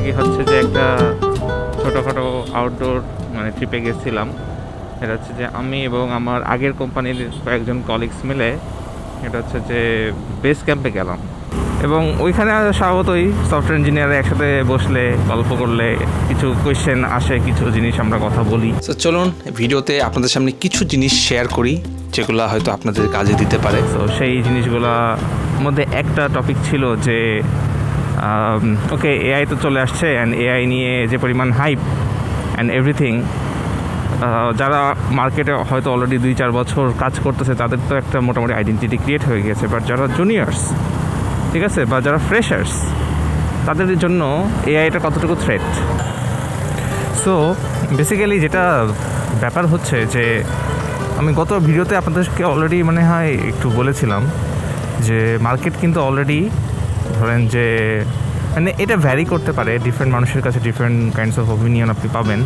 কি হচ্ছে যে একটা ছোটোখাটো আউটডোর মানে ট্রিপে গেছিলাম। এটা হচ্ছে যে আমি এবং আমার আগের কোম্পানির কয়েকজন কলিগস মিলে এটা হচ্ছে যে বেস ক্যাম্পে গেলাম, এবং ওইখানে স্বাভাবিকই সফটওয়্যার ইঞ্জিনিয়ার একসাথে বসলে গল্প করলে কিছু কোয়েশ্চেন আসে, কিছু জিনিস আমরা কথা বলি। তো চলুন ভিডিওতে আপনাদের সামনে কিছু জিনিস শেয়ার করি যেগুলো হয়তো আপনাদের কাজে দিতে পারে। তো সেই জিনিসগুলোর মধ্যে একটা টপিক ছিল যে ওকে এআই তো চলে আসছে, অ্যান্ড এআই নিয়ে যে পরিমাণ হাইপ অ্যান্ড এভরিথিং, যারা মার্কেটে হয়তো অলরেডি 2-4 বছর কাজ করতেছে তাদের তো একটা মোটামুটি আইডেন্টিটি ক্রিয়েট হয়ে গেছে, বাট যারা জুনিয়র্স, ঠিক আছে, বা যারা ফ্রেশার্স, তাদের জন্য এআইটা কতটুকু থ্রেট। সো বেসিক্যালি যেটা ব্যাপার হচ্ছে যে আমি গত ভিডিওতে আপনাদেরকে অলরেডি মনে হয় একটু বলেছিলাম যে মার্কেট কিন্তু অলরেডি ধরেন যে মানে এটা ভ্যারি করতে পারে, ডিফারেন্ট মানুষের কাছে ডিফারেন্ট কাইন্ডস অফ ওপিনিয়ন আপনি পাবেন,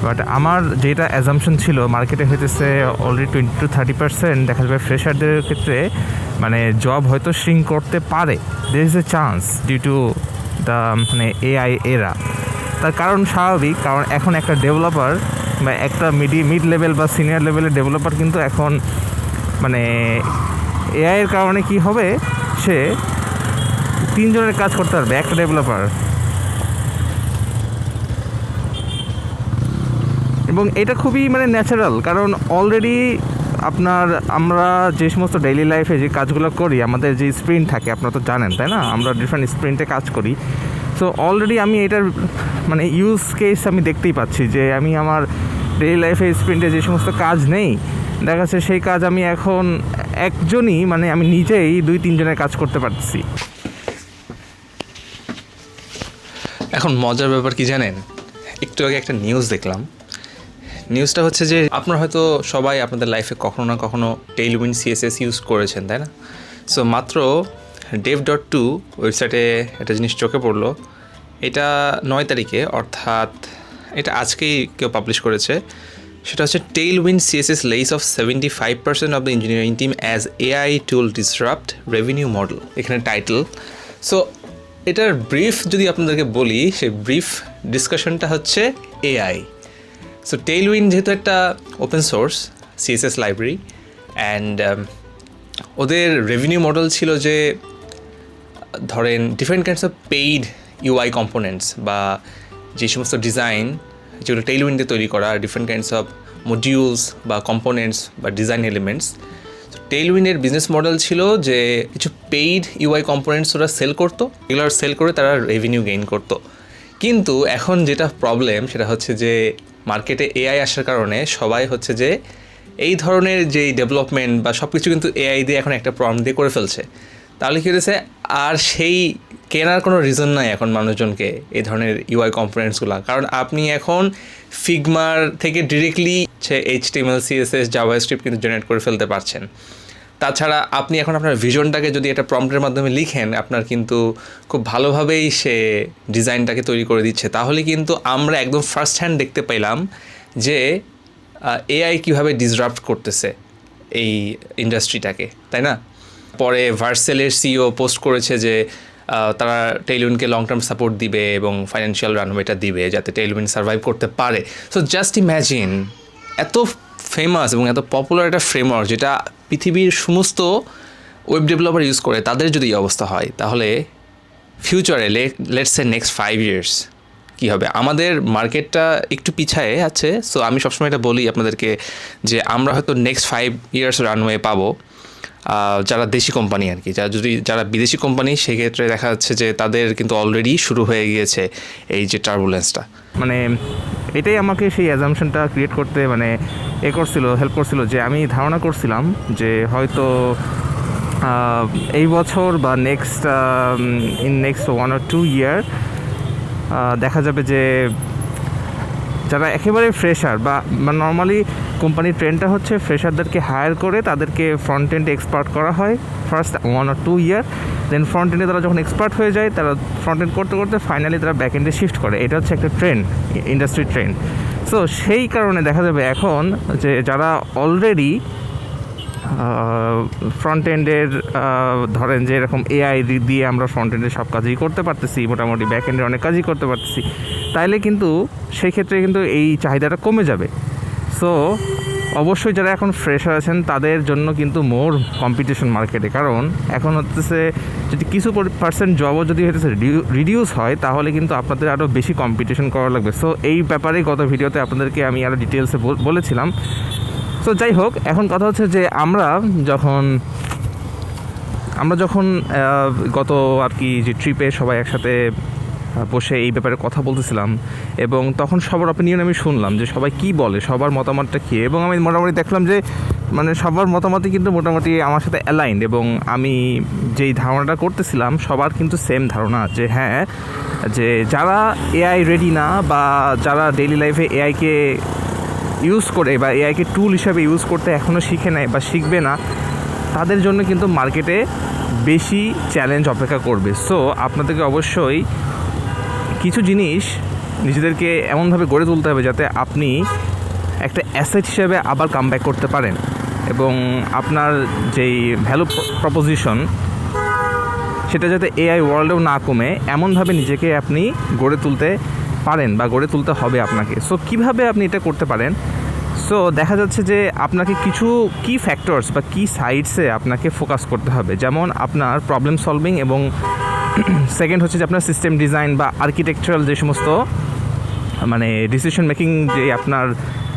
বাট আমার যেটা অ্যাজাম্পশন ছিল মার্কেটে হইতেছে অলরেডি 20-30% দেখা যাবে ফ্রেশারদের ক্ষেত্রে মানে জব হয়তো শ্রিঙ্ক করতে পারে। There is a chance due to the মানে এআই এরা। তার কারণ স্বাভাবিক, কারণ এখন একটা ডেভেলপার বা একটা মিড লেভেল বা সিনিয়র লেভেলের ডেভেলপার কিন্তু এখন মানে এআইয়ের কারণে কি হবে, সে 3 জনের কাজ করতে পারবে একটা ডেভেলপার। এবং এটা খুবই মানে ন্যাচারাল, কারণ অলরেডি আমরা যে সমস্ত ডেইলি লাইফে যে কাজগুলো করি, আমাদের যে স্প্রিন্ট থাকে আপনারা তো জানেন, তাই না? আমরা ডিফারেন্ট স্প্রিন্টে কাজ করি। সো অলরেডি আমি এটার মানে ইউজ কেস আমি দেখতেই পাচ্ছি যে আমি আমার ডেইলি লাইফে স্প্রিন্টে যে সমস্ত কাজ নেই, দেখা যাচ্ছে সেই কাজ আমি এখন একজনই মানে আমি নিজেই 2-3 জনের কাজ করতে পারছি। এখন মজার ব্যাপার কি জানেন, একটু আগে একটা নিউজ দেখলাম। নিউজটা হচ্ছে যে আপনারা হয়তো সবাই আপনাদের লাইফে কখনো না কখনো টেইলউইন্ড সিএসএস ইউজ করেছেন, তাই না? সো মাত্র dev.to ওয়েবসাইটে একটা জিনিস চোখে পড়লো। এটা 9 তারিখে, অর্থাৎ এটা আজকেই কেউ পাবলিশ করেছে। সেটা হচ্ছে Tailwind CSS less of 75% of the engineering team as AI tool disrupt revenue model, এখানে টাইটেল। সো এটার ব্রিফ যদি আপনাদেরকে বলি, সেই ব্রিফ ডিসকাশনটা হচ্ছে এআই। সো টেইলউইন্ড যেহেতু একটা open source CSS library, and ওদের রেভিনিউ মডেল ছিল যে ধরেন different kinds of paid UI components বা যে সমস্ত ডিজাইন যেগুলো টেইলউইন্ডে তৈরি করা, ডিফারেন্ট কাইন্ডস অফ মডিউলস বা কম্পোনেন্টস বা ডিজাইন এলিমেন্টস। টেইলউইন্ডের বিজনেস মডেল ছিল যে কিছু পেইড ইউআই কম্পোনেন্টস ওরা সেল করতো, এগুলো সেল করে তারা রেভিনিউ গেইন করতো। কিন্তু এখন যেটা প্রবলেম সেটা হচ্ছে যে মার্কেটে এআই আসার কারণে সবাই হচ্ছে যে এই ধরনের যেই ডেভেলপমেন্ট বা সব কিছু কিন্তু এআই দিয়ে এখন একটা প্রম্পট দিয়ে করে ফেলছে। তাহলে কী হয়েছে, আর সেই কেনার কোনো রিজন নাই এখন মানুষজনকে এই ধরনের ইউআই কম্পোনেন্টসগুলো, কারণ আপনি এখন ফিগমার থেকে ডিরেক্টলি HTML CSS জাভাস্ক্রিপ্ট কিন্তু জেনারেট করে ফেলতে পারছেন। তাছাড়া আপনি এখন আপনার ভিশনটাকে যদি একটা প্রম্পটের মাধ্যমে লিখেন, আপনার কিন্তু খুব ভালোভাবেই সে ডিজাইনটাকে তৈরি করে দিচ্ছে। তাহলে কিন্তু আমরা একদম ফার্স্ট হ্যান্ড দেখতে পেলাম যে এআই কীভাবে ডিসরাপ্ট করতেছে এই ইন্ডাস্ট্রিটাকে, তাই না? পরে ভার্সেলের সিইও পোস্ট করেছে যে তারা টেইলউইন্ডকে লং টার্ম সাপোর্ট দিবে এবং ফাইন্যান্সিয়াল রানওয়েটা দিবে যাতে টেইলউইন্ড সার্ভাইভ করতে পারে। সো জাস্ট ইম্যাজিন, এত ফেমাস এবং এত পপুলার একটা ফ্রেমওয়ার্ক যেটা পৃথিবীর সমস্ত ওয়েব ডেভেলপার ইউজ করে, তাদের যদি এই অবস্থা হয় তাহলে ফিউচারে লেটস সে নেক্সট 5 years কী হবে? আমাদের মার্কেটটা একটু পিছায়ে আছে। সো আমি সবসময় এটা বলি আপনাদেরকে যে আমরা হয়তো নেক্সট 5 years রানওয়ে পাবো, যারা দেশি কোম্পানি আর কি। যারা বিদেশি কোম্পানি সেক্ষেত্রে দেখা যাচ্ছে যে তাদের কিন্তু অলরেডি শুরু হয়ে গিয়েছে এই যে টার্বুলেন্সটা। মানে এটাই আমাকে সেই অ্যাজাম্পশনটা ক্রিয়েট করতে মানে হেল্প করছিল যে আমি ধারণা করছিলাম যে হয়তো এই বছর বা নেক্সট 1 or 2 year দেখা যাবে যে যারা একেবারে ফ্রেশার বা নর্মালি কোম্পানির ট্রেন্ডটা হচ্ছে ফ্রেশারদেরকে হায়ার করে তাদেরকে ফ্রন্ট এন্ডে এক্সপার্ট করা হয় first 1 or 2 year, then front এন্ডে তারা যখন এক্সপার্ট হয়ে যায় তারা ফ্রন্ট এন্ড করতে করতে ফাইনালি তারা ব্যাক এন্ডে শিফট করে। এটা হচ্ছে একটা ট্রেন্ড, ইন্ডাস্ট্রি ট্রেন্ড। সো সেই কারণে দেখা যাবে এখন যে যারা অলরেডি ফ্রন্ট এন্ডের ধরেন যে এরকম এআই দিয়ে আমরা ফ্রন্ট এন্ডের সব কাজই করতে পারতেছি, মোটামুটি ব্যাক এন্ডের অনেক কাজই করতে পারতেছি, তাইলে কিন্তু সেই ক্ষেত্রে কিন্তু এই চাহিদাটা কমে যাবে। সো অবশ্যই যারা এখন ফ্রেশার আছেন তাদের জন্য কিন্তু মোর কম্পিটিশন মার্কেটে, কারণ এখন হচ্ছে যদি কিছু পার্সেন্ট জবও যদি হচ্ছে রিডিউস হয় তাহলে কিন্তু আপনাদের আরও বেশি কম্পিটিশন করা লাগবে। সো এই ব্যাপারে গত ভিডিওতে আপনাদেরকে আমি আরও ডিটেলসে বলেছিলাম। সো যাই হোক, এখন কথা হচ্ছে যে আমরা যখন গত আর কি যে ট্রিপে সবাই একসাথে বসে এই ব্যাপারে কথা বলতেছিলাম এবং তখন সবার অপিনিয়ন আমি শুনলাম যে সবাই কি বলে, সবার মতামতটা কী, এবং আমি মোটামুটি দেখলাম যে মানে সবার মতামতই কিন্তু মোটামুটি আমার সাথে অ্যালাইন্ড, এবং আমি যেই ধারণাটা করতেছিলাম সবার কিন্তু সেম ধারণা যে হ্যাঁ, যে যারা এআই রেডি না বা যারা ডেইলি লাইফে এআইকে ইউজ করে বা এআইকে টুল হিসাবে ইউজ করতে এখনও শিখে নেয় বা শিখবে না, তাদের জন্য কিন্তু মার্কেটে বেশি চ্যালেঞ্জ অপেক্ষা করবে। সো আপনাদেরকে অবশ্যই কিছু জিনিস নিজেদেরকে এমনভাবে গড়ে তুলতে হবে যাতে আপনি একটা অ্যাসেট হিসেবে আবার কামব্যাক করতে পারেন, এবং আপনার যেই ভ্যালু প্রপোজিশন সেটা যাতে এআই ওয়ার্ল্ডেও না কমে এমনভাবে নিজেকে আপনি গড়ে তুলতে পারেন বা গড়ে তুলতে হবে আপনাকে। সো কীভাবে আপনি এটা করতে পারেন? সো দেখা যাচ্ছে যে আপনাকে কিছু কি ফ্যাক্টরস বা কি সাইডসে আপনাকে ফোকাস করতে হবে, যেমন আপনার প্রবলেম সলভিং, এবং সেকেন্ড হচ্ছে যে আপনার সিস্টেম ডিজাইন বা আর্কিটেকচারাল যে সমস্ত মানে ডিসিশন মেকিং যে আপনার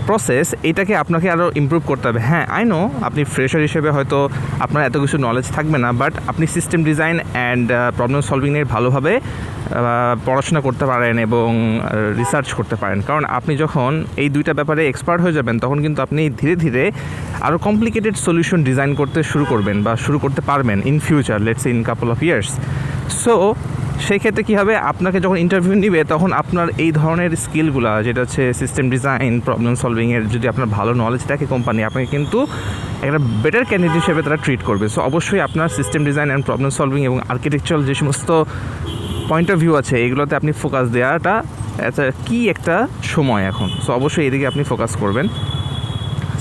প্রসেস, এটাকে আপনাকে আরও ইমপ্রুভ করতে হবে। হ্যাঁ, আই নো আপনি ফ্রেশার হিসেবে হয়তো আপনার এত কিছু নলেজ থাকবে না, বাট আপনি সিস্টেম ডিজাইন অ্যান্ড প্রবলেম সলভিংয়ের ভালোভাবে পড়াশোনা করতে পারেন এবং রিসার্চ করতে পারেন, কারণ আপনি যখন এই দুইটা ব্যাপারে এক্সপার্ট হয়ে যাবেন তখন কিন্তু আপনি ধীরে ধীরে আরও কমপ্লিকেটেড সলিউশন ডিজাইন করতে শুরু করবেন বা শুরু করতে পারবেন in future, let's in couple of years. So সেই ক্ষেত্রে কী হবে, আপনাকে যখন ইন্টারভিউ নিবে তখন আপনার এই ধরনের স্কিলগুলো, যেটা হচ্ছে সিস্টেম ডিজাইন, প্রবলেম সলভিংয়ের, যদি আপনার ভালো নলেজ থাকে কোম্পানি, আপনাকে কিন্তু একটা বেটার ক্যান্ডিডেট হিসেবে তারা ট্রিট করবে। সো অবশ্যই আপনার system design and problem solving এবং আর্কিটেকচারাল যে সমস্ত পয়েন্ট অফ ভিউ আছে এগুলোতে আপনি ফোকাস দেওয়াটা কি একটা সময় এখন। সো অবশ্যই এদিকে আপনি ফোকাস করবেন।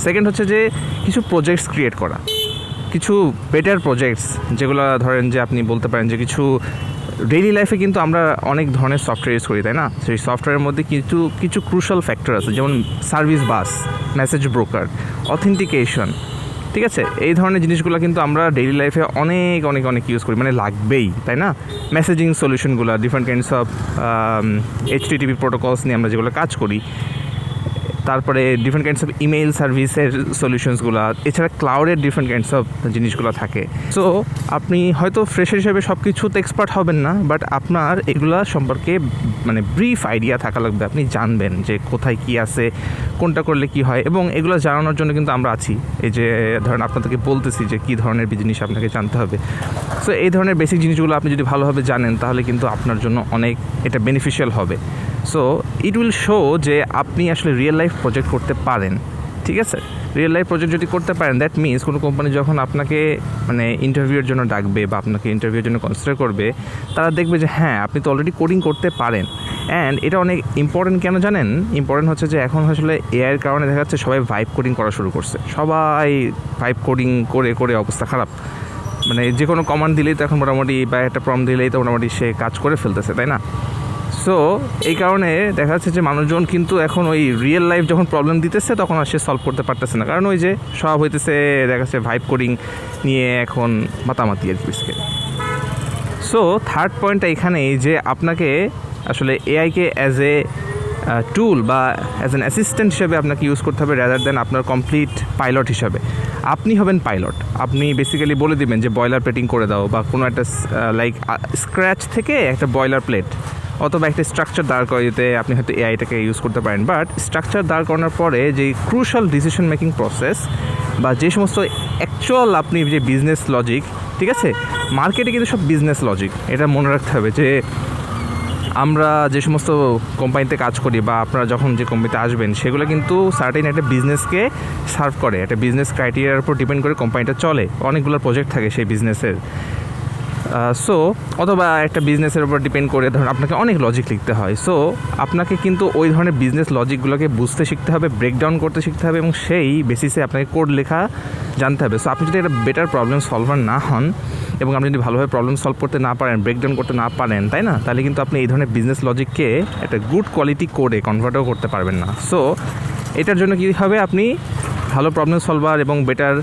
সেকেন্ড হচ্ছে যে কিছু প্রজেক্টস ক্রিয়েট করা, কিছু বেটার প্রজেক্টস, যেগুলো ধরেন যে আপনি বলতে পারেন যে কিছু ডেইলি লাইফে কিন্তু আমরা অনেক ধরনের সফটওয়্যার ইউজ করি, তাই না? সেই সফটওয়্যারের মধ্যে কিছু ক্রুশাল ফ্যাক্টর আছে, যেমন সার্ভিস বাস, মেসেজ ব্রোকার, অথেন্টিকেশন, ঠিক আছে? এই ধরনের জিনিসগুলো কিন্তু আমরা ডেইলি লাইফে অনেক অনেক অনেক ইউজ করি, মানে লাগবেই, তাই না? মেসেজিং সলিউশনগুলো, different kinds of HTTP protocols নিয়ে আমরা যেগুলো কাজ করি, তারপরে ডিফারেন্ট কাইন্ডস অফ ইমেইল সার্ভিসের সলিউশনসগুলো, এছাড়া ক্লাউডের ডিফারেন্ট কাইন্ডস অফ জিনিসগুলো থাকে। সো আপনি হয়তো ফ্রেশার হিসেবে সব কিছুতে এক্সপার্ট হবেন না, বাট আপনার এগুলা সম্পর্কে মানে ব্রিফ আইডিয়া থাকা লাগবে। আপনি জানবেন যে কোথায় কী আছে, কোনটা করলে কি হয়, এবং এগুলো জানানোর জন্য কিন্তু আমরা আছি। এই যে ধরেন আপনাদেরকে বলতেছি যে কী ধরনের জিনিস আপনাকে জানতে হবে। সো এই ধরনের বেসিক জিনিসগুলো আপনি যদি ভালোভাবে জানেন তাহলে কিন্তু আপনার জন্য অনেক এটা বেনিফিশিয়াল হবে। সো ইট উইল শো যে আপনি আসলে রিয়েল লাইফ প্রজেক্ট করতে পারেন, ঠিক আছে? রিয়েল লাইফ প্রজেক্ট যদি করতে পারেন, দ্যাট মিনস কোনো কোম্পানি যখন আপনাকে মানে ইন্টারভিউয়ের জন্য ডাকবে বা আপনাকে ইন্টারভিউর জন্য কনসিডার করবে, তারা দেখবে যে হ্যাঁ, আপনি তো অলরেডি কোডিং করতে পারেন। অ্যান্ড এটা অনেক ইম্পর্টেন্ট কেন জানেন? ইম্পর্টেন্ট হচ্ছে যে এখন আসলে এআইয়ের কারণে দেখা যাচ্ছে সবাই ভাইব কোডিং করা শুরু করছে। সবাই ভাইব কোডিং করে করে অবস্থা খারাপ, মানে যে কোনো কমান্ড দিলেই তো এখন মোটামুটি, বা একটা প্রম্পট দিলেই তো মোটামুটি সে কাজ করে ফেলতেছে, তাই না? সো এই কারণে দেখা যাচ্ছে যে মানুষজন কিন্তু এখন ওই রিয়েল লাইফ যখন প্রবলেম দিতেছে তখন আর সে সলভ করতে পারতেছে না, কারণ ওই যে সব হইতেছে দেখা যাচ্ছে ভাইব কোডিং নিয়ে এখন মাতামাতি আর কি। সো থার্ড পয়েন্টটা এখানেই যে আপনাকে আসলে এআইকে অ্যাজ এ টুল বা অ্যাজ অ্যান অ্যাসিস্ট্যান্ট হিসেবে আপনাকে ইউজ করতে হবে, রাদার দেন আপনার কমপ্লিট পাইলট হিসাবে। আপনি হবেন পাইলট, আপনি বেসিক্যালি বলে দিবেন যে বয়লার প্লেটিং করে দাও, বা কোনো একটা লাইক স্ক্র্যাচ থেকে একটা বয়লার প্লেট অথবা একটা স্ট্রাকচার দাঁড় করাইতে আপনি হয়তো এআইটাকে ইউজ করতে পারেন। বাট স্ট্রাকচার দাঁড় করানোর পরে যে ক্রুশাল ডিসিশন মেকিং প্রসেস বা যে সমস্ত অ্যাকচুয়াল আপনি যে বিজনেস লজিক, ঠিক আছে, মার্কেটে কিন্তু সব বিজনেস লজিক, এটা মনে রাখতে হবে যে আমরা যে সমস্ত কোম্পানিতে কাজ করি বা আপনারা যখন যে কোম্পানিতে আসবেন সেগুলো কিন্তু সার্টেন একটা বিজনেসকে সার্ভ করে, একটা বিজনেস ক্রাইটেরিয়ার উপর ডিপেন্ড করে কোম্পানিটা চলে, অনেকগুলো প্রজেক্ট থাকে সেই বিজনেসের। সো অথবা একটা বিজনেসের উপর ডিপেন্ড করে ধরুন আপনাকে অনেক লজিক লিখতে হয়। সো আপনাকে কিন্তু ওই ধরনের বিজনেস লজিকগুলোকে বুঝতে শিখতে হবে, ব্রেকডাউন করতে শিখতে হবে, এবং সেই বেসিসে আপনাকে কোড লেখা জানতে হবে। সো আপনি যদি একটা বেটার প্রবলেম সলভার না হন এবং আপনি যদি ভালোভাবে প্রবলেম সলভ করতে না পারেন, ব্রেকডাউন করতে না পারেন, তাই না, তাহলে কিন্তু আপনি এই ধরনের বিজনেস লজিককে একটা গুড কোয়ালিটি কোডে কনভার্টও করতে পারবেন না। সো এটার জন্য কী হবে, আপনি ভালো প্রবলেম সলভার এবং বেটার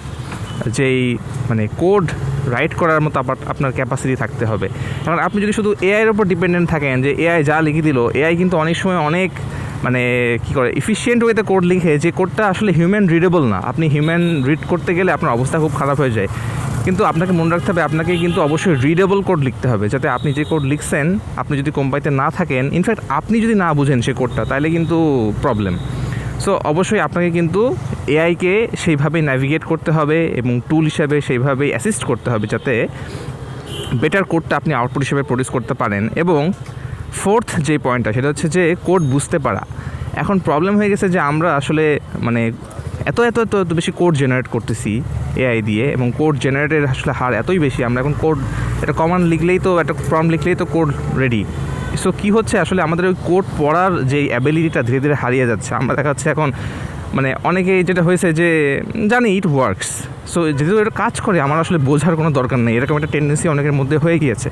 যেই মানে কোড রাইট করার মতো আপনার ক্যাপাসিটি থাকতে হবে। কারণ আপনি যদি শুধু এআইয়ের ওপর ডিপেন্ডেন্ট থাকেন যে এআই যা লিখে দিল, এআই কিন্তু অনেক সময় অনেক মানে কী করে এফিশিয়েন্ট ওয়েতে কোড লিখে, যে কোডটা আসলে হিউম্যান রিডেবল না। আপনি হিউম্যান রিড করতে গেলে আপনার অবস্থা খুব খারাপ হয়ে যায়। কিন্তু আপনাকে মনে রাখতে হবে, আপনাকে কিন্তু অবশ্যই রিডেবল কোড লিখতে হবে, যাতে আপনি যে কোড লিখছেন, আপনি যদি কোম্পানিতে না থাকেন, ইনফ্যাক্ট আপনি যদি না বুঝেন সে কোডটা, তাহলে কিন্তু প্রবলেম। সো অবশ্যই আপনাকে কিন্তু এআইকে সেইভাবেই ন্যাভিগেট করতে হবে এবং টুল হিসাবে সেইভাবেই অ্যাসিস্ট করতে হবে, যাতে বেটার কোডটা আপনি আউটপুট হিসেবে প্রডিউস করতে পারেন। এবং ফোর্থ যে পয়েন্টটা, সেটা হচ্ছে যে কোড বুঝতে পারা। এখন প্রবলেম হয়ে গেছে যে আমরা আসলে মানে এত বেশি কোড জেনারেট করতেছি এআই দিয়ে, এবং কোড জেনারেটের আসলে হার এতই বেশি, আমরা এখন কোড একটা কমান্ড লিখলেই তো, একটা প্রম্পট লিখলেই তো কোড রেডি। সো কী হচ্ছে আসলে, আমাদের ওই কোড পড়ার যে অ্যাবিলিটিটা ধীরে ধীরে হারিয়ে যাচ্ছে। আমরা দেখা যাচ্ছে এখন মানে অনেকেই যেটা হয়েছে যে জানি ইট ওয়ার্কস, সো যেহেতু এটা কাজ করে, আমার আসলে বোঝার কোনো দরকার নেই, এরকম একটা টেন্ডেন্সি অনেকের মধ্যে হয়ে গিয়েছে।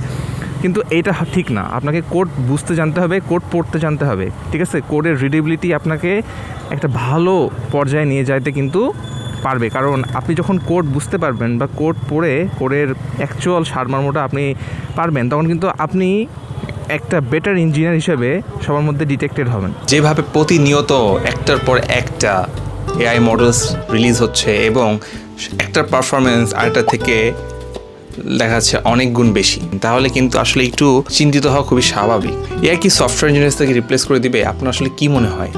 কিন্তু এইটা ঠিক না, আপনাকে কোড বুঝতে জানতে হবে, কোড পড়তে জানতে হবে, ঠিক আছে। কোডের রিডেবিলিটি আপনাকে একটা ভালো পর্যায়ে নিয়ে যাইতে কিন্তু পারবে, কারণ আপনি যখন কোড বুঝতে পারবেন বা কোড পড়ে কোডের অ্যাকচুয়াল সারমর্মটা আপনি পারবেন, তখন কিন্তু আপনি একটা বেটার ইঞ্জিনিয়ার হিসেবে সবার মধ্যে ডিটেক্টেড হবেন। যেভাবে প্রতিনিয়ত একটার পর একটা এআই মডেলস রিলিজ হচ্ছে এবং একটার পারফরমেন্স আরেকটা থেকে দেখা যাচ্ছে অনেক গুণ বেশি, তাহলে কিন্তু আসলে একটু চিন্তিত হওয়া খুবই স্বাভাবিক। এআই কি সফটওয়্যার ইঞ্জিনিয়ার্সকে রিপ্লেস করে দিবে? আপনার আসলে কি মনে হয়?